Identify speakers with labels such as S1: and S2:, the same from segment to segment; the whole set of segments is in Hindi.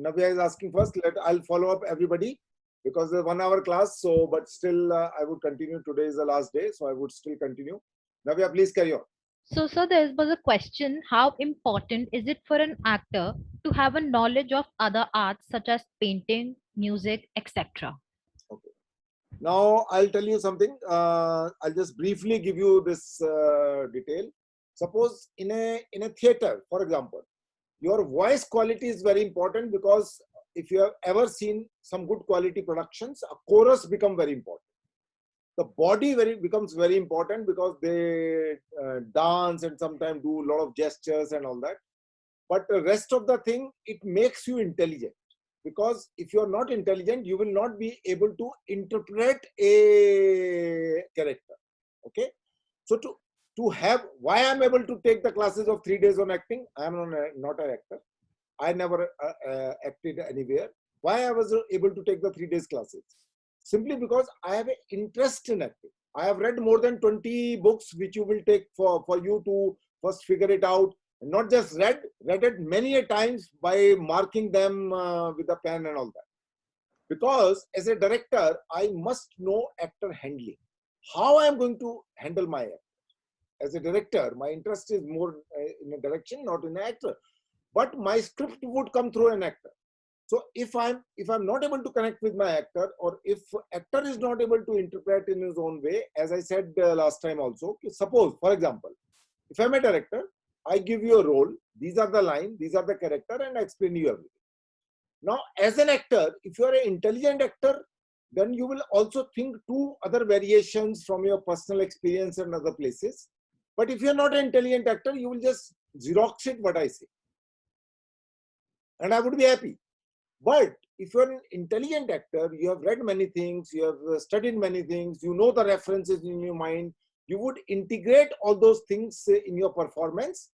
S1: Navya is asking first. I'll follow up everybody because the 1 hour class. So, but still, I would continue. Today is the last day, so I would still continue. Navya, please carry on.
S2: So, sir, there was a question: how important is it for an actor to have a knowledge of other arts such as painting, music, etc.?
S1: Okay. Now I'll tell you something. I'll just briefly give you this detail. Suppose in a theater, for example, your voice quality is very important because if you have ever seen some good quality productions, a chorus become very important. The body becomes very important because they dance and sometimes do a lot of gestures and all that. But the rest of the thing, it makes you intelligent, because if you are not intelligent, you will not be able to interpret a character. Okay, so to have, why I'm able to take the classes of 3 days on acting, I'm not an actor, I never acted anywhere. Why I was able to take the 3 days classes? Simply because I have an interest in acting. I have read more than 20 books, which you will take for you to first figure it out. Not just read it many a times by marking them with a pen and all that. Because as a director, I must know actor handling. How I am going to handle my actor. As a director, my interest is more in a direction, not in an actor. But my script would come through an actor. So if I'm not able to connect with my actor, or if actor is not able to interpret in his own way, as I said last time also, suppose, for example, if I'm a director, I give you a role, these are the lines, these are the character, and I explain you everything. Now, as an actor, if you are an intelligent actor, then you will also think two other variations from your personal experience and other places. But if you're not an intelligent actor, you will just Xerox it what I say. And I would be happy. But if you're an intelligent actor, you have read many things, you have studied many things, you know the references in your mind, you would integrate all those things in your performance,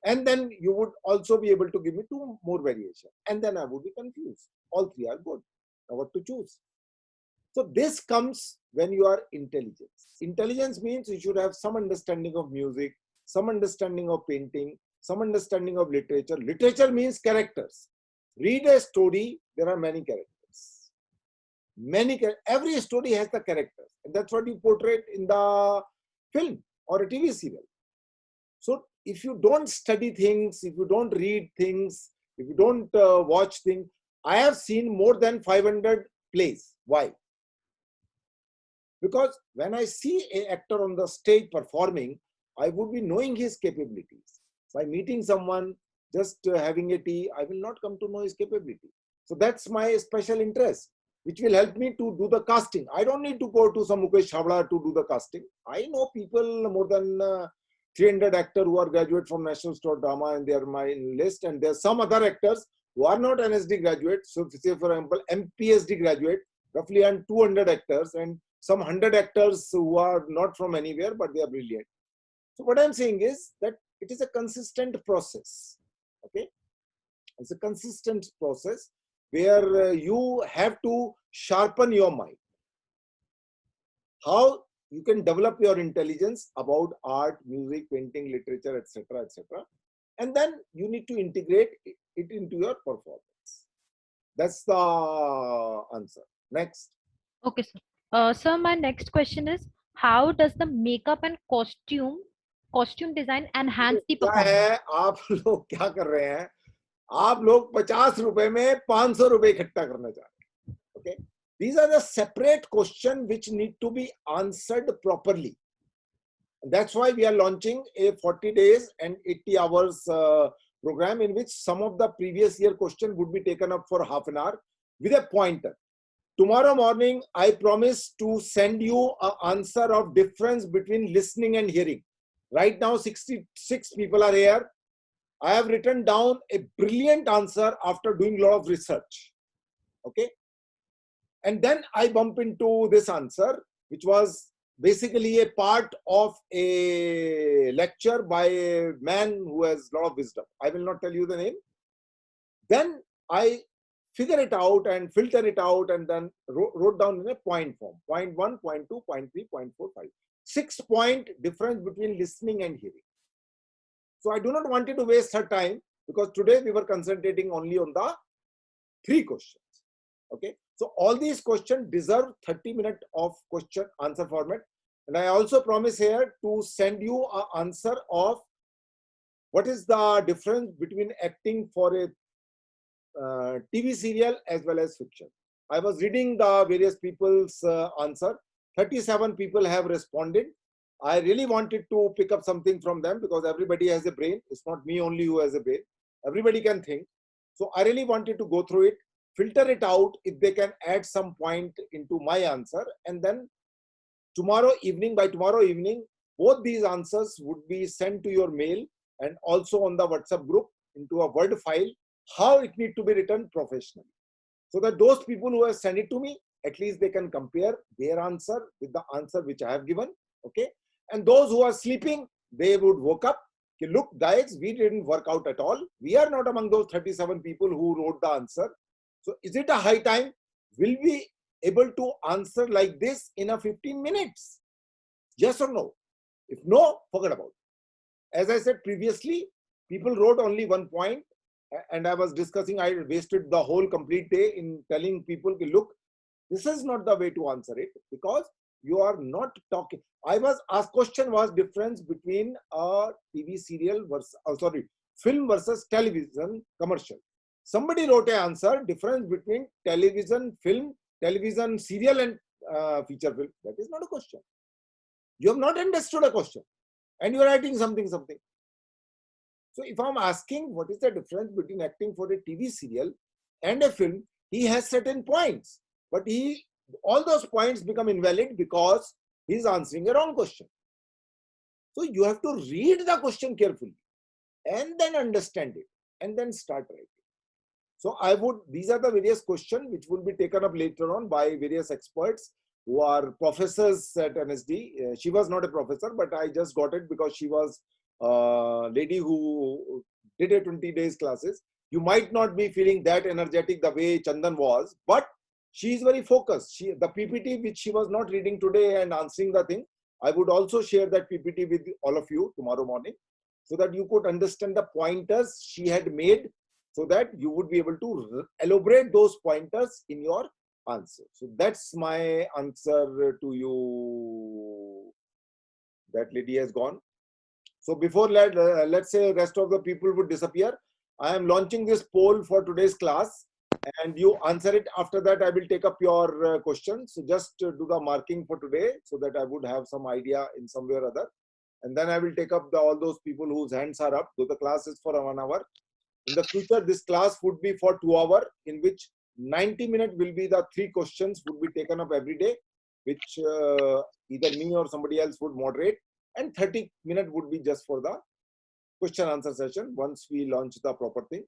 S1: and then you would also be able to give me two more variation. And then I would be confused. All three are good. Now what to choose? So this comes when you are intelligent. Intelligence means you should have some understanding of music, some understanding of painting, some understanding of literature. Literature means characters. Read a story, there are many characters. Every story has the characters. And that's what you portray in the film or a TV serial. So if you don't study things, if you don't read things, if you don't watch things, I have seen more than 500 plays. Why? Because when I see an actor on the stage performing, I would be knowing his capabilities. By meeting someone, just having a tea, I will not come to know his capability. So that's my special interest, which will help me to do the casting. I don't need to go to some Mukesh Chhabra to do the casting. I know people, more than 300 actors who are graduate from National Store Drama, and they are my list. And there are some other actors who are not NSD graduates. So say for example, MPSD graduate, roughly and 200 actors, and some 100 actors who are not from anywhere, but they are brilliant. So what I'm saying is that it is a consistent process. Okay, it's a consistent process where you have to sharpen your mind. How you can develop your intelligence about art, music, painting, literature, etc., etc., and then you need to integrate it into your performance. That's the answer. Next.
S2: Okay, sir. Sir, my next question is: how does the makeup and costume design enhance the
S1: क्या
S2: performance?
S1: है, आप लोग क्या कर रहे हैं? आप लोग 50 रुपए में 500 रुपए इकट्ठा करना चाह रहे हैं. Okay, these are the separate questions which need to be answered properly. That's why we are launching a 40 days and 80 hours program, in which some of the previous year question would be taken up for half an hour with a pointer. Tomorrow morning, I promise to send you an answer of difference between listening and hearing. Right now, 66 people are here. I have written down a brilliant answer after doing a lot of research. Okay. And then I bump into this answer, which was basically a part of a lecture by a man who has a lot of wisdom. I will not tell you the name. Then I figure it out and filter it out, and then wrote down in a point form. Point 1, point 2, point 3, point 4, 5. 6-point difference between listening and hearing. So I do not want you to waste her time, because today we were concentrating only on the 3 questions. Okay, so all these questions deserve 30 minutes of question answer format, and I also promise here to send you an answer of what is the difference between acting for a TV serial as well as fiction. I was reading the various people's answer. 37 people have responded. I really wanted to pick up something from them because everybody has a brain. It's not me only who has a brain. Everybody can think. So I really wanted to go through it, filter it out if they can add some point into my answer, and then by tomorrow evening, both these answers would be sent to your mail and also on the WhatsApp group into a Word file, how it need to be written professionally. So that those people who have sent it to me, at least they can compare their answer with the answer which I have given. Okay. And those who are sleeping, they would wake up. Okay, look, guys, we didn't work out at all. We are not among those 37 people who wrote the answer. So is it a high time? Will we able to answer like this in a 15 minutes? Yes or no? If no, forget about it. As I said previously, people wrote only 1 point, and I was discussing, I wasted the whole complete day in telling people, look, this is not the way to answer it, because you are not talking. I was asked, question was difference between a TV serial versus, film versus television commercial. Somebody wrote an answer, difference between television film, television serial and feature film. That is not a question. You have not understood a question and you are writing something. So if I'm asking what is the difference between acting for a TV serial and a film, he has certain points, but all those points become invalid because he's answering a wrong question. So you have to read the question carefully and then understand it and then start writing. So these are the various questions which will be taken up later on by various experts who are professors at NSD. She was not a professor, but I just got it because she was a lady who did a 20 days classes. You might not be feeling that energetic the way Chandan was, but she is very focused. The PPT which she was not reading today and answering the thing, I would also share that PPT with all of you tomorrow morning so that you could understand the pointers she had made, so that you would be able to elaborate those pointers in your answer. So that's my answer to you. That lady has gone. So before let's say rest of the people would disappear, I am launching this poll for today's class and you answer it. After that, I will take up your questions. So just do the marking for today so that I would have some idea in some way or other. And then I will take up all those people whose hands are up. So the class is for 1 hour. In the future, this class would be for 2 hours, in which 90 minutes will be the 3 questions would be taken up every day, which either me or somebody else would moderate, and 30 minutes would be just for the question answer session once we launch the proper thing.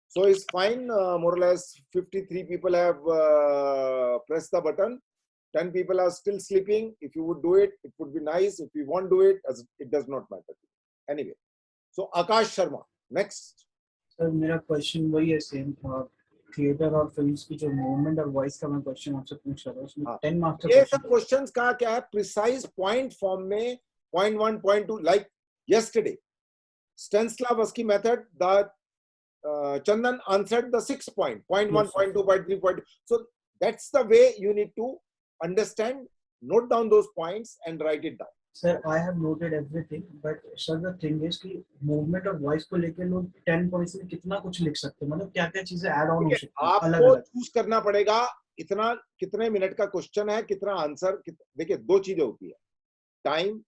S1: So it's fine, more or less 53 people have pressed the button. 10 people are still sleeping. If you would do it, it would be nice. If you won't do it, as it does not matter. Anyway, so Akash Sharma, next.
S3: Sir मेरा क्वेश्चन वही है सेम था, थिएटर और फिल्म्स की जो मूवमेंट और वॉइस का मैं क्वेश्चन आपसे पूछ रहा था, उसमें 10 मार्क्स
S1: ये सब क्वेश्चंस का क्या है, प्रिसाइज पॉइंट फॉर्म में, point 1 point 2, like yesterday Stanislavski method, the Chandan answered the 6 point, point 1, point 2, point 3, point. So that's the way you need to understand, note down those points and write it down.
S3: Sir, I have noted everything, but sir the thing is कि movement और voice को लेके लोग 10 points में कितना कुछ लिख सकते हैं, मतलब क्या क्या चीजें add on हो सकती हैं,
S1: आपको चूज करना पड़ेगा इतना कितने मिनट का क्वेश्चन है, कितना आंसर। देखिए 2 चीजें होती है, टाइम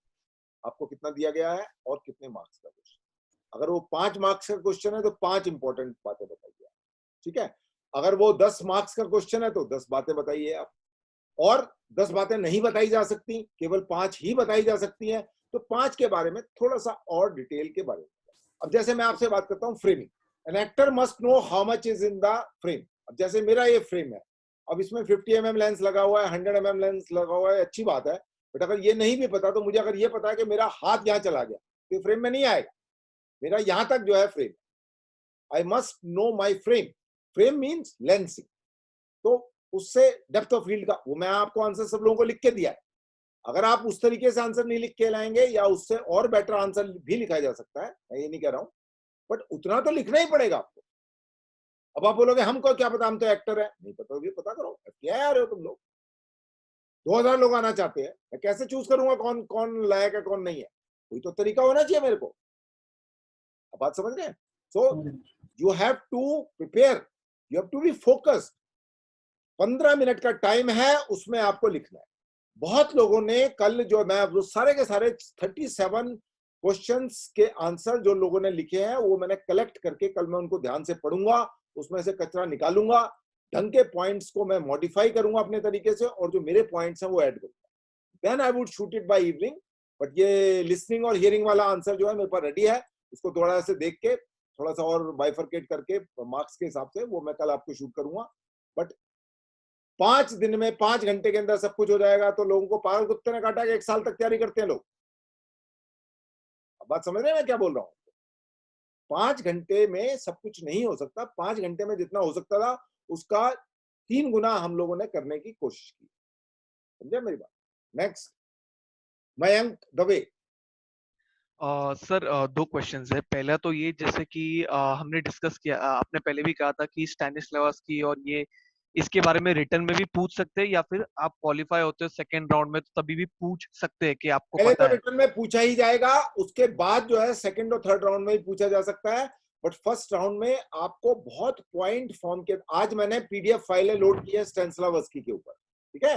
S1: आपको कितना दिया गया है और कितने मार्क्स का क्वेश्चन। अगर वो 5 मार्क्स का क्वेश्चन है तो 5 इंपॉर्टेंट बातें बताइए, ठीक है। अगर वो 10 मार्क्स का क्वेश्चन है तो 10 बातें बताइए आप, और 10 बातें नहीं बताई जा सकती, केवल 5 ही बताई जा सकती हैं, तो 5 के बारे में थोड़ा सा और डिटेल के बारे में। अब जैसे मैं आपसे बात करता हूँ framing, an actor must know how much is in the frame. अब जैसे मेरा ये फ्रेम है, अब इसमें 50 mm लेंस लगा हुआ है, 100 mm लेंस लगा हुआ है, अच्छी बात है, बट अगर ये नहीं भी पता तो मुझे अगर ये पता है कि मेरा हाथ यहाँ चला गया तो फ्रेम में नहीं आएगा, मेरा यहाँ तक जो है frame. I must know my frame, frame means lensing. तो उससे डेप्थ ऑफ फील्ड का वो मैं आपको आंसर सब लोगों को लिख के दिया है। अगर आप उस तरीके से आंसर नहीं लिख के लाएंगे या उससे और बेटर आंसर भी लिखा जा सकता है, मैं ये नहीं कह रहा हूं, बट उतना तो लिखना ही पड़ेगा आपको। अब आप बोलोगे हमको क्या पता, हम तो एक्टर है। नहीं पता भी पता करो, क्या आ रहे हो तुम लोग। 2000 लोग आना चाहते हैं, मैं कैसे चूज करूंगा कौन कौन लायक है कौन नहीं है? कोई तो तरीका होना चाहिए मेरे को। अब बात समझ रहे हैं? So you have to prepare, you have to be focused. 15 minute का टाइम है, उसमें आपको लिखना है। बहुत लोगों ने कल जो मैं वो सारे के सारे 37 क्वेश्चंस के आंसर जो लोगों ने लिखे हैं वो मैंने कलेक्ट करके कल मैं उनको ध्यान से पढ़ूंगा, उसमें से कचरा निकालूंगा, ढंग के पॉइंट्स को मैं मॉडिफाई करूंगा अपने तरीके से, और जो मेरे पॉइंट्स हैं वो ऐड करूंगा। Then I would shoot it by evening. But ये लिसनिंग और हियरिंग वाला आंसर जो है मेरे पास रेडी है, उसको थोड़ा से देख के थोड़ा सा और बाइफरकेट करके मार्क्स के हिसाब से वो मैं कल आपको शूट करूंगा। बट 5 दिन में 5 घंटे के अंदर सब कुछ हो जाएगा तो लोगों को पागल कुत्ते ने काटा कि 1 साल तक तैयारी करते हैं लोग। अब बात समझ रहे हैं मैं क्या बोल रहा हूं? 5 घंटे में सब कुछ नहीं हो सकता। 5 घंटे में जितना हो सकता था उसका 3 गुना हम लोगों ने करने की कोशिश की। समझे मेरी बात? Next, Mayank Dave.
S4: Sir, 2 questions है। पहला तो ये, जैसे कि हमने डिस्कस किया, आपने पहले भी कहा था कि स्टैनिस्लावस्की और ये इसके बारे में रिटर्न में भी पूछ सकते हैं, या फिर आप क्वालिफाई होते हो सेकंड राउंड में तो तभी भी पूछ सकते हैं कि आपको
S1: पहले
S4: पता
S1: तो
S4: है।
S1: रिटर्न में पूछा ही जाएगा, उसके बाद जो है सेकंड और थर्ड राउंड में भी पूछा जा सकता है। बट फर्स्ट राउंड में आपको बहुत पॉइंट फॉर्म के, आज मैंने पीडीएफ फाइलें लोड की है स्टैनिस्लावस्की के ऊपर, ठीक है?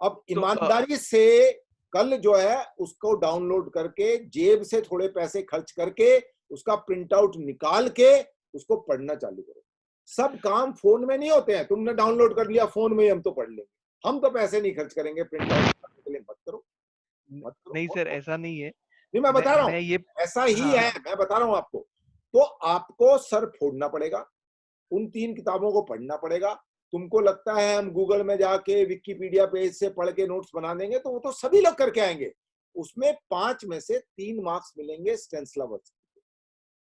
S1: अब ईमानदारी से कल जो है उसको डाउनलोड करके जेब से थोड़े पैसे खर्च करके उसका प्रिंट आउट निकाल के उसको पढ़ना चालू करो। सब काम फोन में नहीं होते हैं। तुमने डाउनलोड कर लिया फोन में, हम तो पढ़ लेंगे, हम तो पैसे नहीं खर्च करेंगे प्रिंट आउट करने के लिए। मत करो, मत करो।
S4: नहीं सर, ऐसा नहीं है।
S1: नहीं, मैं बता रहा हूँ
S4: ये
S1: ऐसा ही
S4: हाँ,
S1: है, मैं बता रहा हूँ आपको। तो आपको सर फोड़ना पड़ेगा, उन 3 किताबों को पढ़ना पड़ेगा। तुमको लगता है हम गूगल में जाके विकिपीडिया पेज से पढ़ के नोट्स बना देंगे, तो वो तो सभी लोग करके आएंगे। उसमें 5 में से 3 मार्क्स मिलेंगे स्टैनिस्लावस्की के।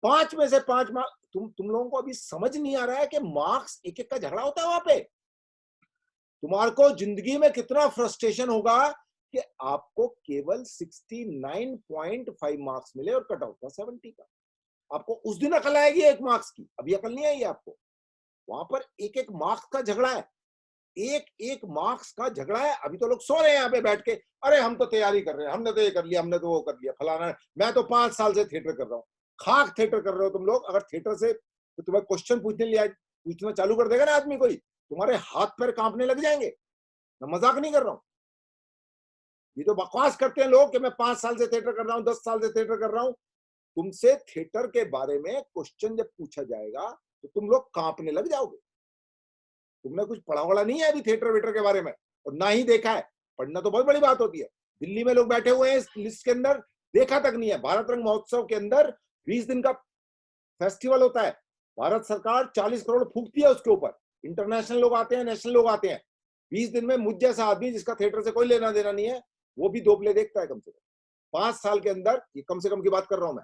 S1: 5 में से 5 मार्क्स। तुम लोगों को अभी समझ नहीं आ रहा है कि मार्क्स एक एक का झगड़ा होता है वहां पे। तुम्हारे को जिंदगी में कितना फ्रस्ट्रेशन होगा कि आपको केवल 69.5 मार्क्स मिले और कट आउट था 70 का। आपको उस दिन अकल आएगी 1 मार्क्स की, अभी अकल नहीं आई आपको। वहां पर एक एक मार्क्स का झगड़ा है, एक एक मार्क्स का झगड़ा है। अभी तो लोग सो रहे हैं यहाँ पे बैठ के, अरे हम तो तैयारी कर रहे हैं, हमने तो ये कर लिया, हमने तो वो कर लिया, फलाना। मैं तो 5 साल से थिएटर कर रहा हूँ। खाक थिएटर कर रहे हो तुम लोग। अगर थिएटर से तो तुम्हें क्वेश्चन पूछना चालू कर देगा ना आदमी कोई, तुम्हारे हाथ पैर कांपने लग जाएंगे। मैं मजाक नहीं कर रहा हूँ। ये जो बकवास करते हैं लोग कि मैं 5 साल से थिएटर कर रहा हूँ, 10 साल से थिएटर कर रहा हूँ, तुमसे थिएटर के बारे में क्वेश्चन जब पूछा जाएगा तो तुम लोग कांपने लग जाओगे। तुमने कुछ पढ़ा वढ़ा नहीं है अभी थिएटर वेटर के बारे में, और ना ही देखा है। पढ़ना तो बहुत बड़ी बात होती है। दिल्ली में लोग बैठे हुए हैं इस लिस्ट के अंदर, देखा तक नहीं है। भारत रंग महोत्सव के अंदर 20 दिन का फेस्टिवल होता है। भारत सरकार 40 करोड़ फूकती है उसके ऊपर। इंटरनेशनल लोग आते हैं, नेशनल लोग आते हैं। 20 दिन में मुझ जैसा आदमी जिसका थिएटर से कोई लेना देना नहीं है, वो भी 2 प्ले देखता है कम से कम 5 साल के अंदर। ये कम से कम की बात कर रहा हूं मैं।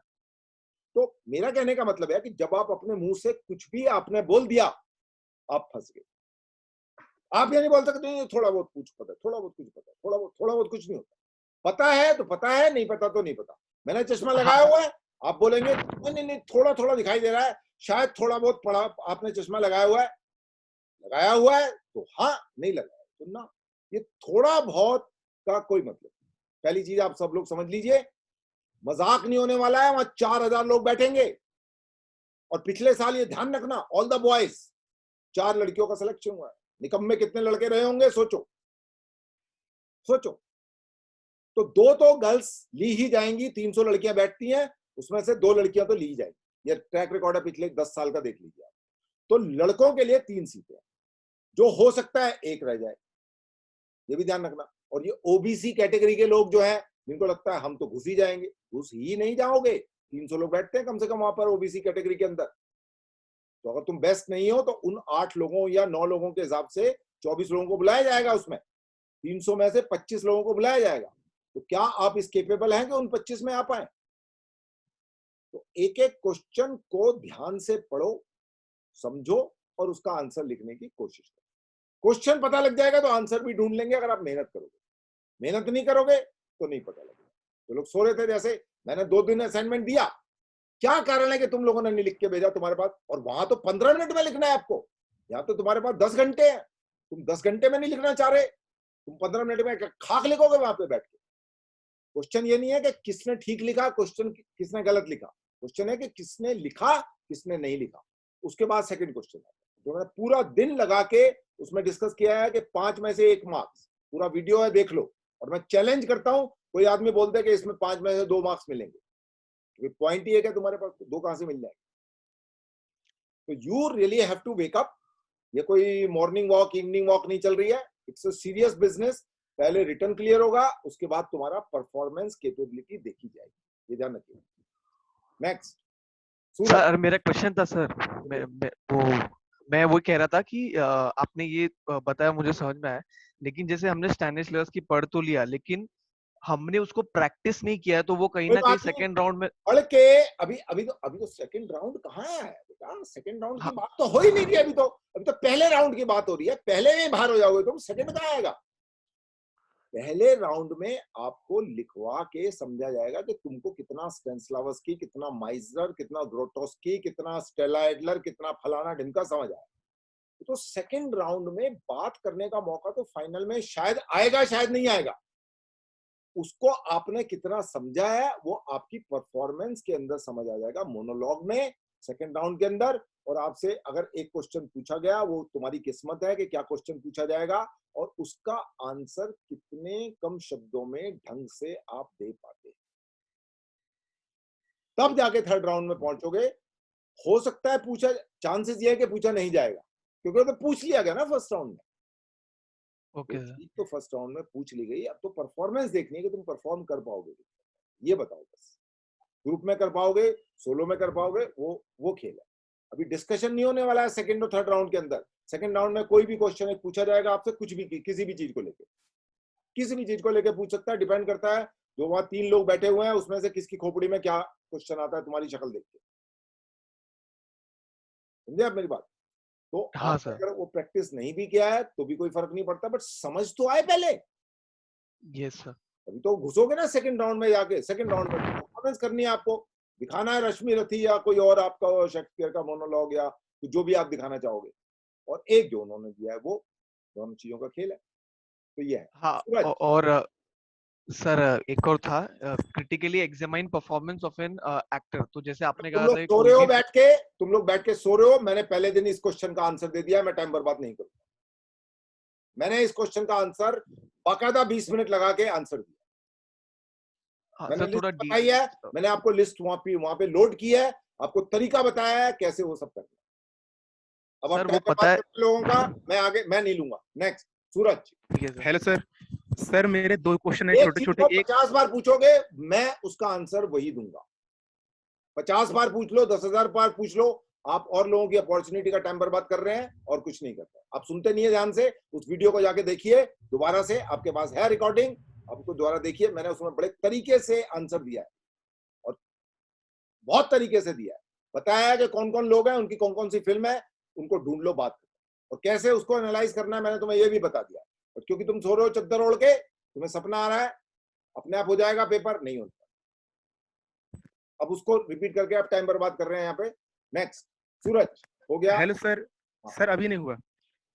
S1: तो मेरा कहने का मतलब है कि जब आप अपने मुंह से कुछ भी आपने बोल दिया, आप फंस गए। आप ये नहीं बोल सकते नहीं थोड़ा बहुत कुछ पता है, थोड़ा बहुत कुछ पता है, थोड़ा बहुत कुछ नहीं होता। पता है तो पता है, नहीं पता तो नहीं पता। मैंने चश्मा लगाया हुआ है, आप बोलेंगे नहीं नहीं थोड़ा थोड़ा दिखाई दे रहा है, शायद थोड़ा बहुत पढ़ा। आपने चश्मा लगाया हुआ है तो हाँ, नहीं लगाया तो ना। ये थोड़ा बहुत का कोई मतलब। पहली चीज आप सब लोग समझ लीजिए, मजाक नहीं होने वाला है। वहां 4000 लोग बैठेंगे। और पिछले साल ये ध्यान रखना, ऑल द बॉयज 4 लड़कियों का सिलेक्शन हुआ है। निकम्मे कितने लड़के रहे होंगे सोचो। तो 2 तो गर्ल्स ली ही जाएंगी। 300 लड़कियां बैठती हैं, उसमें से 2 लड़कियां तो ली ही जाएंगी। ये ट्रैक रिकॉर्ड है पिछले 10 साल का, देख लीजिए आप। तो लड़कों के लिए 3 सीटें, जो हो सकता है 1 रह जाए, ये भी ध्यान रखना। और ये ओबीसी कैटेगरी के लोग जो है, जिनको लगता है हम तो घुस ही जाएंगे, घुस ही नहीं जाओगे। 300 लोग बैठते हैं कम से कम वहां पर ओबीसी कैटेगरी के अंदर। तो अगर तुम बेस्ट नहीं हो तो उन 8 लोगों या 9 लोगों के हिसाब से 24 लोगों को बुलाया जाएगा। उसमें 300 में से 25 लोगों को बुलाया जाएगा। तो क्या आप इस केपेबल हैं कि उन 25 में आ पाए? तो एक एक क्वेश्चन को ध्यान से पढ़ो, समझो और उसका आंसर लिखने की कोशिश करो। क्वेश्चन पता लग जाएगा तो आंसर भी ढूंढ लेंगे अगर आप मेहनत करोगे। मेहनत नहीं करोगे तो नहीं पता लगेगा। तो लोग सो रहे थे, जैसे मैंने 2 दिन असाइनमेंट दिया, क्या कारण है कि तुम लोगों ने नहीं लिख के भेजा तुम्हारे पास? और वहां तो 15 मिनट में लिखना है आपको, यहाँ तो तुम्हारे पास 10 घंटे हैं, तुम 10 घंटे में नहीं लिखना चाह रहे, तुम 15 मिनट में खाक लिखोगे वहां पे बैठ के। क्वेश्चन ये नहीं है कि किसने ठीक लिखा, क्वेश्चन किसने गलत लिखा, क्वेश्चन है कि किसने लिखा, किसने नहीं लिखा। उसके बाद सेकंड क्वेश्चन है जो मैंने पूरा दिन लगा के उसमें डिस्कस किया है कि 5 में से 1 मार्क्स, पूरा वीडियो है देख लो, और मैं चैलेंज करता हूं कोई आदमी बोलते है कि इसमें 5 में से 2 मार्क्स मिलेंगे, क्योंकि पॉइंट ही है कि तुम्हारे पास 2 कहां से मिल जाएंगे। तो you really have to wake up. ये कोई मॉर्निंग वॉक इवनिंग वॉक नहीं चल रही है, इट्स अ सीरियस बिजनेस। पहले रिटर्न क्लियर होगा, उसके बाद तुम्हारा परफॉर्मेंस कैपेबिलिटी देखी जाएगी, ये ध्यान रखिए। नेक्स्ट
S4: सर मेरा क्वेश्चन था सर, मैं वो कह रहा था कि आपने ये बताया मुझे समझ में आया, लेकिन जैसे हमने स्टैनिस्लैवस्की की पढ़ तो लिया, लेकिन हमने उसको प्रैक्टिस नहीं किया, तो वो कहीं ना कहीं सेकंड राउंड में
S1: पढ़ के अभी तो सेकंड राउंड कहाँ है बेटा? सेकंड राउंड की बात तो हो ही नहीं रही अभी तो पहले राउंड की बात हो रही है। पहले में बाहर हो जाओगे तुम, सेकंड कहाँ आएगा? पहले राउंड में आपको लिखवा के समझा जाएगा कि तुमको कितना स्टेनिस्लावस्की, कितना माइजर, कितना ग्रोटोस्की, कितना स्टेला एडलर, कितना फलाना ढिमका समझ आया। तो सेकंड राउंड में बात करने का मौका तो फाइनल में शायद आएगा, शायद नहीं आएगा। उसको आपने कितना समझा है वो आपकी परफॉर्मेंस के अंदर समझ आ जाएगा, मोनोलॉग में, सेकंड राउंड के अंदर। और आपसे अगर एक क्वेश्चन पूछा गया, वो तुम्हारी किस्मत है कि क्या क्वेश्चन पूछा जाएगा और उसका आंसर कितने कम शब्दों में ढंग से आप दे पाते, तब जाके थर्ड राउंड में पहुंचोगे। हो सकता है पूछा, चांसेस ये है कि पूछा नहीं जाएगा, क्योंकि तो पूछ लिया गया ना फर्स्ट राउंड में।
S4: ओके
S1: तो फर्स्ट राउंड में पूछ ली गई, अब तो परफॉर्मेंस देखनी है कि तुम परफॉर्म कर पाओगे, ये बताओ बस। ग्रुप में कर पाओगे, सोलो में कर पाओगे, वो खेल है। अभी डिस्कशन नहीं होने वाला है सेकंड और थर्ड राउंड के अंदर। सेकंड राउंड में कोई भी क्वेश्चन पूछा जाएगा आपसे, कुछ भी, किसी भी चीज को लेके, किसी भी चीज को लेके पूछ सकता है। डिपेंड करता है जो वहां 3 लोग बैठे हुए हैं उसमें से किसकी खोपड़ी में क्या क्वेश्चन आता है तुम्हारी शक्ल देख के। समझे आप मेरी बात? तो
S4: हाँ
S1: आप
S4: सर,
S1: अगर वो प्रैक्टिस नहीं भी किया है तो भी कोई फर्क नहीं पड़ता, बट समझ तो आए पहले।
S4: Yes sir.
S1: अभी तो घुसोगे ना सेकंड राउंड में जाके, सेकंड राउंड में परफॉर्मेंस करनी है आपको, दिखाना है रश्मि रथी या कोई और आपका शेक्सपियर का मोनोलॉग या जो भी आप दिखाना चाहोगे, और एक जो उन्होंने दिया है वो, दोनों चीजों का खेल है। तो ये है।
S4: हाँ
S1: सूरज,
S4: और सर एक और था, critically examine performance of an actor. तो जैसे आपने
S1: तुम
S4: कहा
S1: लोग
S4: था
S1: सो रहे हो बैठ के, तुम लोग बैठ के सो रहे हो, मैंने पहले दिन इस क्वेश्चन का आंसर दे दिया, मैं टाइम बर्बाद नहीं करूंगा। मैंने इस क्वेश्चन का आंसर बाकायदा 20 मिनट लगा के आंसर दिया।
S4: हाँ
S1: मैंने
S4: सर, थोड़ा
S1: लिस्ट बताई है, मैंने आपको लिस्ट वहां पे लोड की है, आपको तरीका बताया है कैसे वो सब करना। अब
S4: सर
S1: आप
S4: वो
S1: टाइम
S4: पता
S1: बर्बाद
S4: है।
S1: करते लोगों का, मैं नहीं लूंगा। Next Suraj.
S5: Hello sir. Sir मेरे 2 क्वेश्चन है
S1: एक
S5: छोटे
S1: चीज
S5: छोटे।
S1: को
S5: एक
S1: 50 बार पूछोगे, मैं उसका आंसर वही दूंगा। 50 बार पूछ लो, 10,000 बार पूछ लो, आप और लोगों की अपॉर्चुनिटी का टाइम बर्बाद कर रहे हैं और कुछ नहीं करते। आप सुनते नहीं है ध्यान से, उस वीडियो को जाके देखिए दोबारा से, आपके पास है रिकॉर्डिंग, आपको दोबारा देखिए। मैंने उसमें बड़े तरीके से आंसर दिया है और बहुत तरीके से दिया है, बताया है कि कौन कौन लोग हैं, उनकी कौन कौन सी फिल्म है, उनको ढूंढ लो, बात करो, और कैसे उसको एनालाइज करना है मैंने तुम्हें ये भी बता दिया। और क्योंकि तुम सो रहे हो चद्दर ओढ़ के, तुम्हें सपना आ रहा है, अपने आप हो जाएगा पेपर, नहीं होता। अब उसको रिपीट करके आप टाइम बर्बाद कर रहे हैं यहाँ पे। नेक्स्ट सूरज, हो गया?
S5: Hello sir. सर अभी नहीं हुआ।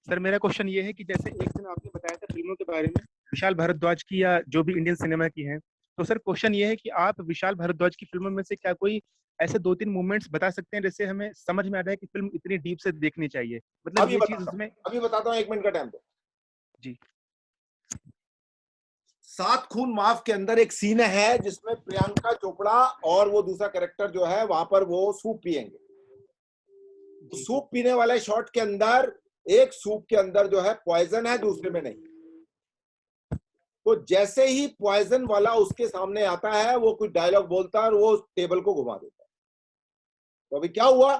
S5: सर मेरा क्वेश्चन ये है कि जैसे एक दिन आपने बताया था फिल्मों के बारे में, विशाल भारद्वाज की या जो भी इंडियन सिनेमा की हैं, तो सर क्वेश्चन ये है कि आप विशाल भारद्वाज की फिल्मों में से क्या कोई ऐसे 2-3 मूवमेंट्स बता सकते हैं जिससे हमें समझ में आ जाए कि फिल्म इतनी डीप से देखनी चाहिए, मतलब ये चीज उसमें।
S1: अभी बताता हूँ, 1 मिनट का टाइम दो
S5: जी।
S1: 7 खून माफ के अंदर एक सीन है जिसमें प्रियंका चोपड़ा और वो दूसरा कैरेक्टर जो है वहां पर वो सूप पियेंगे। सूप पीने वाले शॉट के अंदर एक सूप के अंदर जो है पॉइजन है, दूसरे में नहीं। तो जैसे ही पॉइजन वाला उसके सामने आता है, वो कुछ डायलॉग बोलता है और वो टेबल को घुमा देता है। तो अभी क्या हुआ,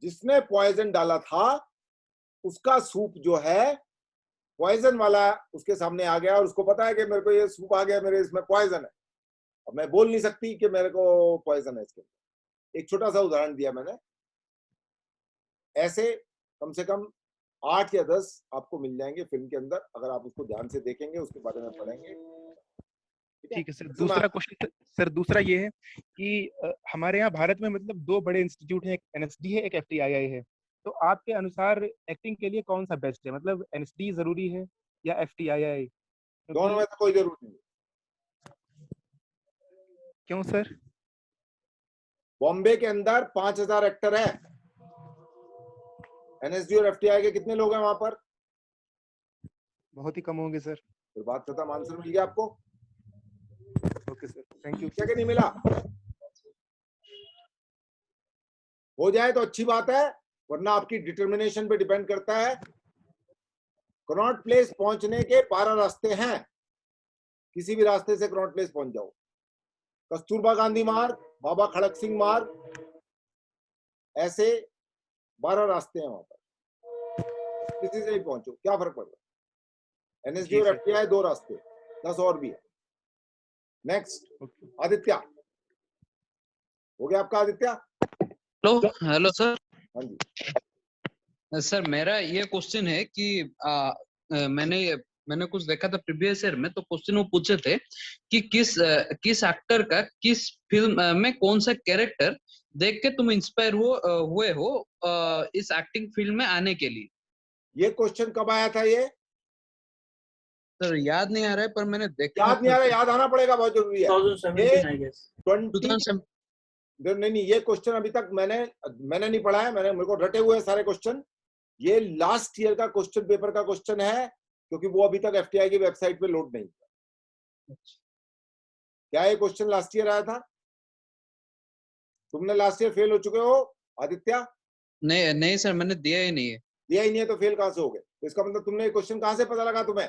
S1: जिसने पॉइजन डाला था उसका सूप जो है पॉइजन वाला उसके सामने आ गया और उसको पता है कि मेरे को ये सूप आ गया, मेरे इसमें पॉइजन है। अब मैं बोल नहीं सकती कि मेरे को पॉइजन है इसके अंदर। एक छोटा सा उदाहरण दिया मैंने। ऐसे कम से कम 8 या 10 आपको मिल जाएंगे फिल्म के अंदर, अगर आप उसको ध्यान से देखेंगे, उसके बारे में पढ़ेंगे।
S5: ठीक है सर।
S1: इसमें
S5: दूसरा क्वेश्चन सर, दूसरा ये है कि हमारे यहाँ भारत में मतलब दो बड़े इंस्टीट्यूट हैं, एक एनएसडी है, एक एफटीआईआई है। तो आपके अनुसार एक्टिंग के लिए कौन सा बेस्ट है? मतलब एनएसडी जरूरी है या एफटीआईआई?
S1: दोनों में तो कोई जरूरत नहीं।
S5: क्यों सर?
S1: बॉम्बे के अंदर 5000 एक्टर है। एनएसडी और एफटीआई के कितने लोग हैं वहां पर?
S5: बहुत ही कम होंगे सर।
S1: फिर बात खत्म, आंसर मिल गया आपको।
S5: Okay sir, thank you.
S1: क्या कि नहीं मिला? हो जाए तो अच्छी बात है, वरना आपकी डिटर्मिनेशन पे डिपेंड करता है। कनॉट प्लेस पहुंचने के 12 रास्ते हैं, किसी भी रास्ते से कनॉट प्लेस पहुंच जाओ। कस्तूरबा गांधी मार्ग, बाबा खड़क सिंह मार्ग, ऐसे 12 रास्ते हैं वहां पर, किसी से ही पहुंचो, क्या फर्क पड़ रहा है? एनएसडी और एफटीआई 2 रास्ते, 10 और भी है। नेक्स्ट आदित्य, हो गया आपका आदित्य?
S6: Hello hello sir.
S1: हाँ जी।
S6: सर मेरा ये क्वेश्चन है कि मैंने कुछ देखा था प्रीवियस ईयर में, तो क्वेश्चन वो पूछे थे कि किस एक्टर का किस फिल्म में कौन सा कैरेक्टर देख के तुम इंस्पायर हुए हो इस एक्टिंग फील्ड में आने के लिए।
S1: ये क्वेश्चन कब आया था? ये
S6: सर याद नहीं आ रहा है, पर मैंने देखा
S1: याद नहीं आ रहा, याद आना पड़ेगा, बहुत जरूरी है।
S3: 2017 आई गेस।
S1: 20 नहीं, ये क्वेश्चन अभी तक मैंने नहीं पढ़ा है, मेरे को रटे हुए हैं सारे क्वेश्चन। ये लास्ट ईयर का क्वेश्चन पेपर का क्वेश्चन है, क्योंकि वो अभी तक एफटीआई की वेबसाइट पे लोड नहीं हुआ। क्या ये क्वेश्चन लास्ट ईयर आया था? तुमने लास्ट ईयर फेल हो चुके हो आदित्य?
S6: नहीं नहीं सर, मैंने दिया ही नहीं है।
S1: दिया ही नहीं है तो फेल कहां से हो गए? तो इसका मतलब तुमने ये क्वेश्चन कहां से पता लगा तुम्हें?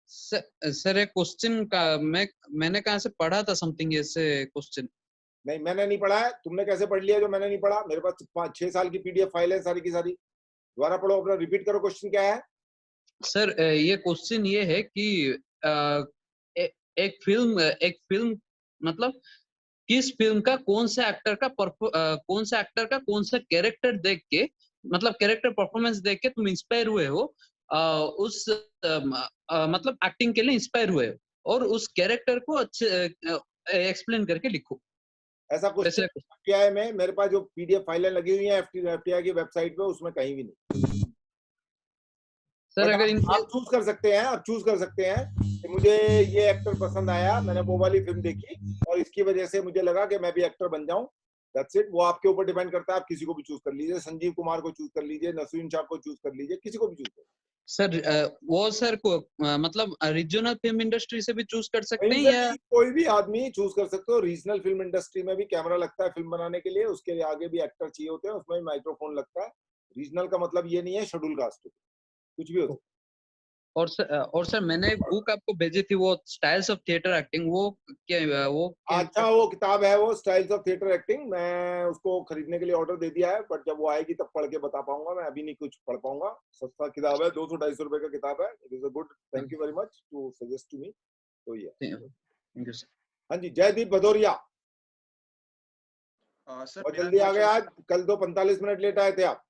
S6: सर एक क्वेश्चन का मैंने कहाँ से पढ़ा था समथिंग ऐसे क्वेश्चन।
S1: नहीं, मैंने नहीं पढ़ा है। तुमने कैसे पढ़ लिया जो मैंने नहीं पढ़ा? मेरे पास 5-6 साल की पीडीएफ फाइल है सारी की सारी। दोबारा पढ़ो, अपना रिपीट करो, क्वेश्चन क्या है?
S6: सर ये क्वेश्चन ये है कि एक फिल्म मतलब किस फिल्म का कौन से एक्टर का कौन सा कैरेक्टर देख के, मतलब कैरेक्टर परफॉर्मेंस देख के तुम इंस्पायर हुए हो, मतलब एक्टिंग के लिए इंस्पायर हुए हो, और उस कैरेक्टर को अच्छे एक्सप्लेन करके लिखो।
S1: ऐसा क्वेश्चन एफटीआई में मेरे पास जो पीडीएफ फाइलें लगी हुई हैं एफटीआई की वेबसाइट पे, उसमें कहीं भी नहीं।
S6: सर अगर
S1: आप चूज कर सकते हैं, आप चूज कर सकते हैं कि मुझे ये एक्टर पसंद आया, मैंने वो वाली फिल्म देखी और इसकी वजह से मुझे लगा कि मैं भी एक्टर बन जाऊं। That's it. वो आपके ऊपर डिपेंड करता है, आप किसी को भी चूज कर लीजिए, संजीव कुमार को चूज कर लीजिए, नसरीन शाह को चूज कर लीजिए, किसी को भी चूज कर।
S6: सर वो सर को मतलब रीजनल फिल्म इंडस्ट्री से भी चूज कर सकते हैं या
S1: कोई भी आदमी चूज कर सकते हो। रीजनल फिल्म इंडस्ट्री में भी कैमरा लगता है फिल्म बनाने के लिए, उसके लिए आगे भी एक्टर चाहिए होते हैं, उसमें भी माइक्रोफोन लगता है। रीजनल का मतलब ये नहीं है शेड्यूल कास्ट, कुछ भी हो।
S6: और सर मैंने एक बुक आपको भेजी थी, वो स्टाइल्स ऑफ थिएटर एक्टिंग, वो
S1: अच्छा, वो किताब है, वो स्टाइल्स ऑफ थिएटर एक्टिंग, मैं उसको खरीदने के लिए ऑर्डर दे दिया है, बट जब वो आएगी तब पढ़ के बता पाऊंगा। मैं अभी नहीं कुछ पढ़ पाऊंगा। सस्ता किताब है, 200-250 रुपए का किताब है। It is a good, thank you very much to suggest to me. तो ये
S6: थैंक यू सर।
S1: हाँ जी, जयदीप भदौरिया।
S7: सर
S1: बहुत जल्दी आ गए आज, कल 45 मिनट लेट आए थे आप।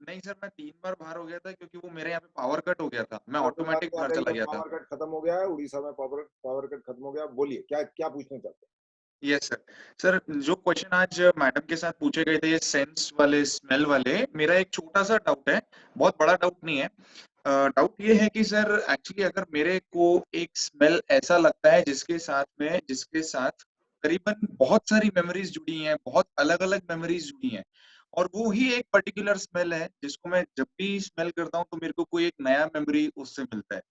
S7: नहीं सर, मैं 3 बार बाहर हो गया था क्योंकि वो मेरे यहाँ पे पावर कट हो गया था, मैं ऑटोमेटिक बाहर चला गया था।
S1: पावर कट खत्म हो गया है, उड़ीसा में पावर कट खत्म हो गया। बोलिए क्या क्या पूछना चाहते हैं?
S7: Yes sir. सर जो क्वेश्चन आज मैडम के साथ पूछे गए थे, ये सेंस वाले, स्मेल वाले, मेरा एक छोटा सा डाउट है, बहुत बड़ा डाउट नहीं है। डाउट ये है कि सर एक्चुअली अगर मेरे को एक स्मेल ऐसा लगता है जिसके साथ करीबन बहुत सारी मेमोरीज जुड़ी हैं, बहुत अलग अलग मेमोरीज जुड़ी हैं, और वो ही एक पर्टिकुलर स्मेल है जिसको मैं जब भी स्मेल करता हूँ तो मेरे को कोई एक नया मेमोरी उससे मिलता है।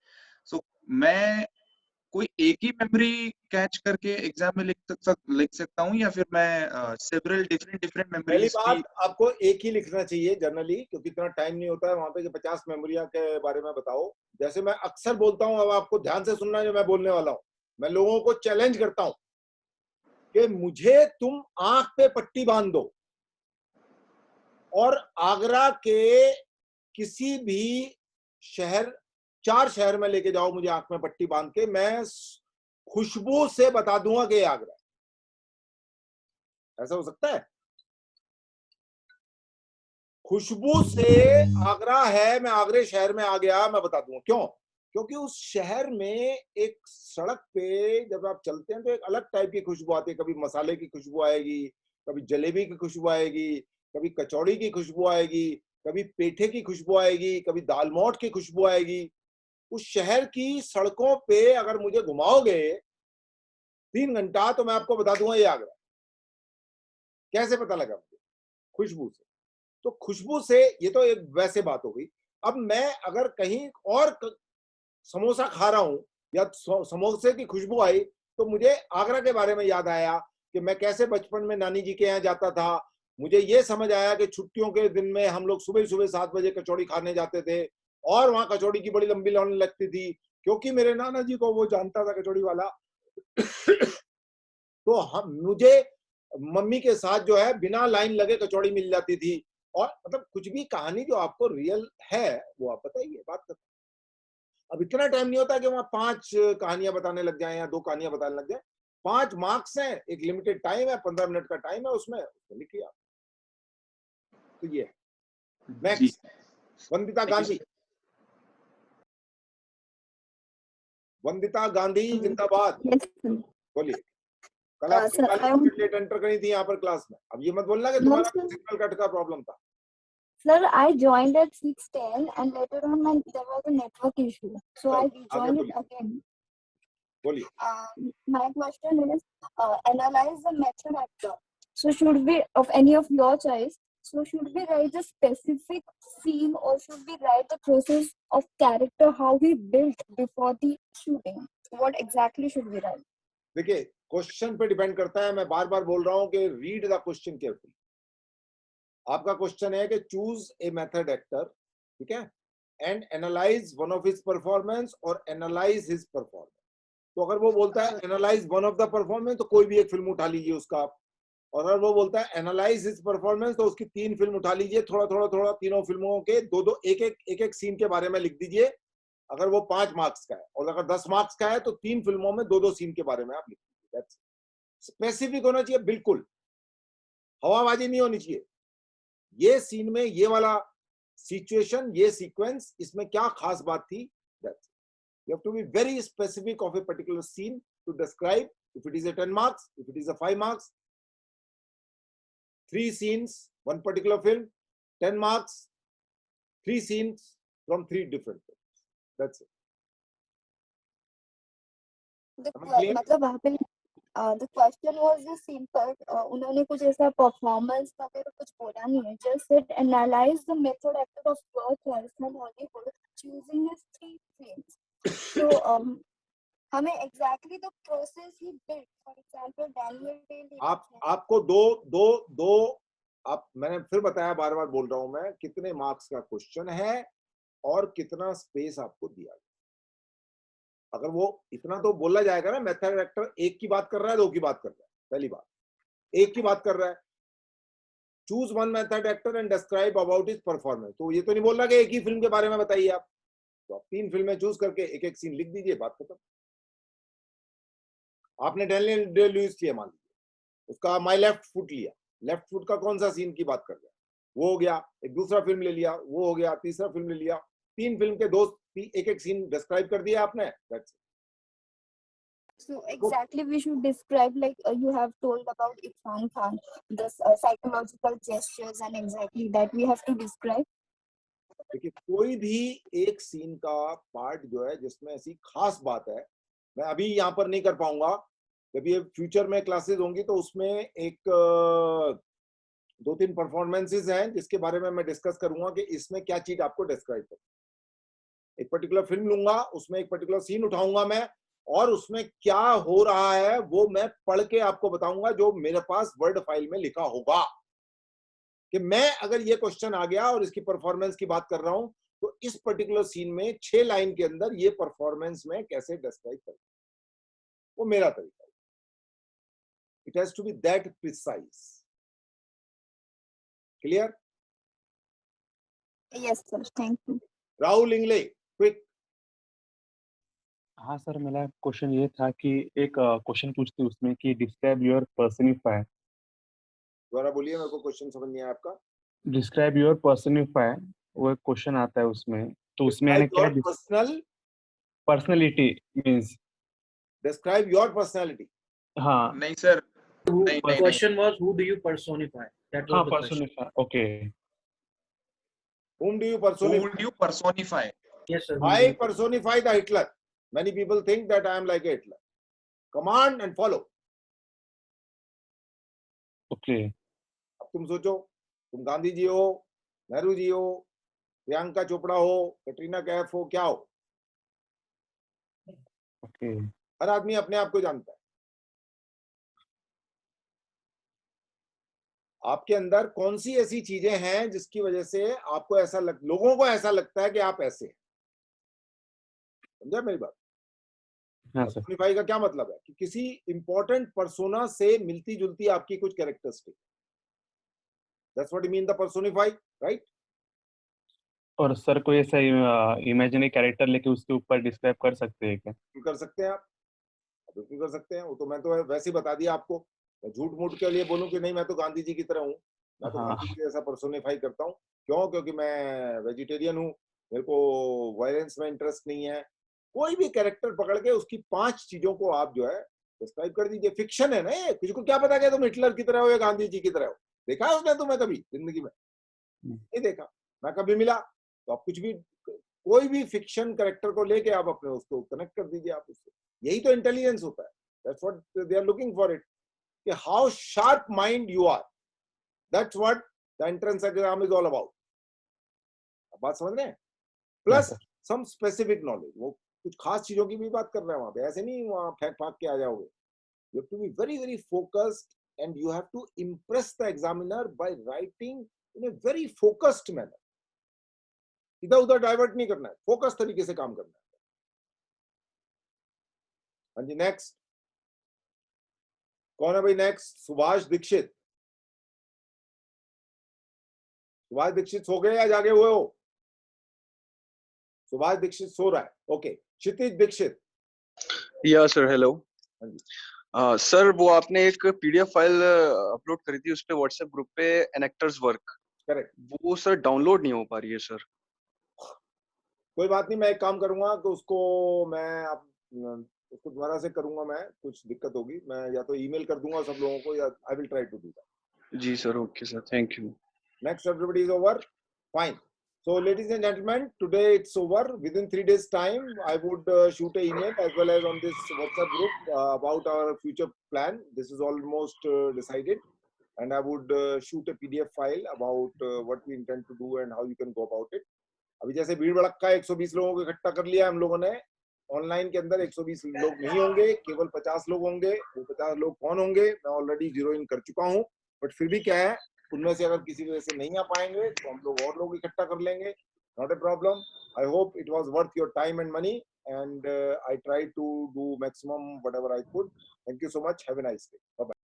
S7: सो मैं कोई एक ही मेमोरी कैच करके एग्जाम में लिख सकता हूँ, या फिर मैं सेवरल डिफरेंट
S1: पहली
S7: मेमोरीज
S1: बात,
S7: की।
S1: आपको एक ही लिखना चाहिए जनरली, क्योंकि इतना टाइम नहीं होता है वहां पे कि 50 मेमोरिया के बारे में बताओ। जैसे मैं अक्सर बोलता हूँ, अब आपको ध्यान से सुनना है जो मैं बोलने वाला हूँ। मैं लोगों को चैलेंज करता हूँ कि मुझे तुम आंख पे पट्टी बांध दो और आगरा के किसी भी शहर, 4 शहर में लेके जाओ मुझे आंख में पट्टी बांध के, मैं खुशबू से बता दूंगा कि आगरा। ऐसा हो सकता है? खुशबू से आगरा है, मैं आगरे शहर में आ गया, मैं बता दूंगा। क्यों? क्योंकि उस शहर में एक सड़क पे जब आप चलते हैं तो एक अलग टाइप की खुशबू आती है। कभी मसाले की खुशबू आएगी, कभी जलेबी की खुशबू आएगी, कभी कचौड़ी की खुशबू आएगी, कभी पेठे की खुशबू आएगी, कभी दाल मोठ की खुशबू आएगी। उस शहर की सड़कों पे अगर मुझे घुमाओगे 3 घंटा तो मैं आपको बता दूंगा ये आगरा। कैसे पता लगा मुझे? खुशबू से। तो खुशबू से ये तो एक वैसे बात हो गई। अब मैं अगर कहीं और समोसा खा रहा हूं या समोसे की खुशबू आई तो मुझे आगरा के बारे में याद आया कि मैं कैसे बचपन में नानी जी के यहाँ जाता था। मुझे ये समझ आया कि छुट्टियों के दिन में हम लोग सुबह सुबह 7 बजे कचौड़ी खाने जाते थे और वहां कचौड़ी की बड़ी लंबी लाइन लगती थी क्योंकि मेरे नाना जी को वो जानता था कचौड़ी वाला। तो हम मुझे मम्मी के साथ जो है बिना लाइन लगे कचौड़ी मिल जाती थी। और मतलब कुछ भी कहानी जो आपको रियल है वो आप बताइए, बात करते। अब इतना टाइम नहीं होता कि वहां 5 कहानियां बताने लग जाए या 2 कहानियां बताने लग जाए। 5 मार्क्स हैं, एक लिमिटेड टाइम है, 15 मिनट का टाइम है, उसमें लिखिए आप। तो ये
S7: जी
S1: next Vandita
S7: thank you
S1: Gandhi. Vandita Gandhi जिंदाबाद।
S8: Yes, sir.
S1: बोलिए। कल आप
S8: Sir,
S1: 45 मिनट लेट एंटर करी थी यहाँ पर क्लास में। अब ये मत बोलना कि
S8: no,
S1: तुम्हारा
S8: sir.
S1: सिग्नल कट का प्रॉब्लम था।
S8: Sir, I joined at 6:10 and later on there was a network issue. So I
S1: चलो आगे
S8: rejoined it
S1: बोलिए,
S8: again.
S1: बोलिए।
S8: My question is, analyze the method actor. So should we, of any of your choice, so should we write the specific scene or should we write the process of character, how we built before the shooting? What exactly should we write?
S1: देखिए क्वेश्चन पे डिपेंड करता है। मैं बार बार बोल रहा हूँ कि रीड द क्वेश्चन केयरफुली। आपका क्वेश्चन है कि चूज ए मेथड एक्टर, ठीक है, and analyse one of his performance और एनालाइज हिज परफॉर्मेंस। तो अगर वो बोलता है analyse one of the performance तो कोई भी एक फिल्म उठा लीजिए उसका आप। और अगर वो बोलता है एनालाइज हिज परफॉर्मेंस तो उसकी 3 फिल्म उठा लीजिए, थोड़ा थोड़ा थोड़ा तीनों फिल्मों के दो एक सीन के बारे में लिख दीजिए। अगर वो 5 मार्क्स का है और अगर 10 मार्क्स का है तो 3 फिल्मों में 2 सीन के बारे में आप लिख दीजिए। स्पेसिफिक होना चाहिए, बिल्कुल हवाबाजी नहीं होनी चाहिए। ये सीन में ये वाला सिचुएशन, ये सीक्वेंस, इसमें क्या खास बात थी, that's you have to be very specific of a particular scene to describe. If it is a 10 marks, if it is a 5 marks, 3 scenes, one particular film, 10 marks, 3 scenes from 3 different films. That's it.
S8: मतलब वहाँ पे the question was just simple. उन्होंने कुछ ऐसा performance वगैरह कुछ बोला नहीं है. Just said analyze the method actor of your choice from Hollywood, choosing his 3 films. So हमें exactly the process he built. For example, Daniel Day.
S1: आपको दो आप, मैंने फिर बताया, बार बार बोल रहा हूं मैं, कितने मार्क्स का क्वेश्चन है और कितना स्पेस आपको दिया गया। अगर वो इतना तो बोला जाएगा ना, मेथड एक्टर एक की बात कर रहा है, 2 की बात कर रहा है, पहली बात एक की बात कर रहा है, choose one method actor and describe about his performance. तो ये तो नहीं बोल रहा कि एक ही फिल्म के बारे में बताइए आप। तो आप 3 फिल्में चूज करके एक सीन लिख दीजिए, बात खत्म। आपने डैनियल डे लुइस लिया, मान लीजिए उसका माई लेफ्ट फुट लिया, लेफ्ट फुट का कौन सा सीन की बात कर रहा है, वो हो गया। एक दूसरा फिल्म ले लिया, वो हो गया। तीसरा फिल्म ले लिया, 3 फिल्म के एक सीन डिस्क्राइब कर दिया आपने, that's it.
S8: So exactly we should describe, like you have told about Irfan Khan, the psychological gestures and exactly that we have to describe.
S1: देखिए कोई भी एक सीन का पार्ट जो है जिसमें ऐसी खास बात है, मैं अभी यहाँ पर नहीं कर पाऊंगा। जब ये फ्यूचर में क्लासेस होंगी तो उसमें एक 2-3 परफॉर्मेंसेस हैं जिसके बारे में मैं डिस्कस करूंगा कि इसमें क्या चीज आपको डिस्क्राइब कर। एक पर्टिकुलर फिल्म लूंगा, उसमें एक पर्टिकुलर सीन उठाऊंगा मैं, और उसमें क्या हो रहा है वो मैं पढ़ के आपको बताऊंगा, जो मेरे पास वर्ड फाइल में लिखा होगा। कि मैं अगर ये क्वेश्चन आ गया और इसकी परफॉर्मेंस की बात कर रहा हूं तो इस पर्टिकुलर सीन में 6 लाइन के अंदर ये परफॉर्मेंस में कैसे डिस्क्राइब करूं, वो मेरा तरीका है। It has to be that precise. Clear?
S8: Yes, sir. Thank you.
S1: Rahul Ingle, quick.
S5: हाँ सर, मेरा क्वेश्चन ये था कि एक क्वेश्चन पूछते उसमें कि डिस्क्राइब योर पर्सनिफाई।
S1: दोबारा बोलिए, मेरे को क्वेश्चन समझ नहीं आया आपका।
S5: डिस्क्राइब योर पर्सनिफाई, वो एक क्वेश्चन आता है उसमें, तो उसमें यानी क्या
S1: personal
S5: personality means
S1: Describe your personality.
S5: हाँ
S7: नहीं सर,
S3: Who,
S7: नहीं
S3: the
S7: नहीं
S3: question was, who do you personify? That
S5: हाँ
S3: was the question.
S5: Personality okay
S1: Whom do you
S7: who
S1: personify?
S7: would you personify?
S3: Yes, sir. who do
S1: I
S3: you
S1: personify the Hitler. Many people think that I am like a Hitler. Command and follow.
S5: Okay
S1: अब तुम सोचो, तुम गांधी जी हो, नेहरू जी हो, प्रियंका चोपड़ा हो, कटरीना कैफ हो, क्या हो?
S5: ओके
S1: हर आदमी अपने आप को जानता है। आपके अंदर कौन सी ऐसी चीजें हैं जिसकी वजह से आपको ऐसा लोगों को ऐसा लगता है कि आप ऐसे हैं? समझा मेरी बात?
S5: हाँ सर
S1: पर्सोनिफाई का क्या मतलब है कि किसी इंपॉर्टेंट पर्सोना से मिलती जुलती आपकी कुछ characteristic. That's what you mean the personify, right?
S5: और सर कोई ऐसा इमेजिनरी कैरेक्टर लेके उसके ऊपर डिस्क्राइब कर सकते हैं क्या?
S1: कर सकते हैं आप, बिल्कुल कर सकते हैं। वो तो मैं तो वैसे ही बता दिया आपको। मैं झूठ मूठ के लिए बोलूं कि नहीं मैं तो गांधी जी की तरह हूँ, मैं तो
S5: हाँ
S1: गांधी जी जैसा पर्सोनिफाई करता हूँ। क्यों? क्योंकि मैं वेजिटेरियन हूँ, मेरे को वायलेंस में इंटरेस्ट नहीं है। कोई भी कैरेक्टर पकड़ के उसकी 5 चीजों को आप जो है डिस्क्राइब कर दीजिए। फिक्शन है ना ये, किसी को क्या पता कि तुम हिटलर की तरह हो या गांधी जी की तरह हो? देखा है उसने तुम्हें कभी जिंदगी में? नहीं देखा। ना कभी मिला। तो आप कुछ भी, कोई भी फिक्शन कैरेक्टर को लेके आप अपने उसको कनेक्ट कर दीजिए आप उससे। यही तो इंटेलिजेंस होता है। That's what they are looking for it, कि how sharp mind you are. That's what the entrance exam is all about. बात समझ रहे हैं? Plus some specific knowledge. वो कुछ खास चीजों की भी बात कर रहे हैं वहां पे, ऐसे नहीं वहां फेंक फाक के आ जाओगे। You have to be very very focused and you have to impress the examiner by writing in a very focused manner. इधर उधर डाइवर्ट नहीं करना है, फोकस तरीके से काम करना है। हाँ जी, नेक्स्ट कौन है भाई? नेक्स्ट सुभाष दीक्षित। सुभाष दीक्षित सो गए या जागे हुए हो? सुभाष दीक्षित सो रहा है, ओके। क्षितिज दीक्षित।
S9: या सर, हेलो।
S1: हाँ जी।
S9: सर वो आपने एक पीडीएफ फाइल अपलोड करी थी उस पे व्हाट्सएप ग्रुप पे, एन एक्टर्स वर्क।
S1: करेक्ट।
S9: वो सर डाउनलोड नहीं हो पा रही है सर।
S1: कोई बात नहीं, मैं एक काम करूंगा कि उसको मैं उसको दोबारा से करूंगा। मैं कुछ दिक्कत होगी, मैं या तो ईमेल कर दूंगा सब लोगों को, या I will try to do that.
S9: जी sir, okay sir, thank you.
S1: Next, everybody is over. Fine. So, ladies and gentlemen, today it's over. Within 3 days' time, I would shoot an email as well as on this WhatsApp group about our future plan. This is almost decided, and I would shoot a PDF file about what we intend to do and how you can go about it. अभी जैसे भीड़ भड़क्का 120 लोगों को इकट्ठा कर लिया हम लोगों ने। ऑनलाइन के अंदर 120 लोग नहीं होंगे, केवल 50 लोग होंगे। वो 50 लोग कौन होंगे मैं ऑलरेडी जीरो इन कर चुका हूँ, बट फिर भी क्या है, उनमें से अगर किसी वजह से नहीं आ पाएंगे तो हम लोग और लोग इकट्ठा कर लेंगे। Not a problem. I hope it was worth your time and money, and I tried to do maximum whatever I could. Thank you so much. Have a nice day. Bye bye.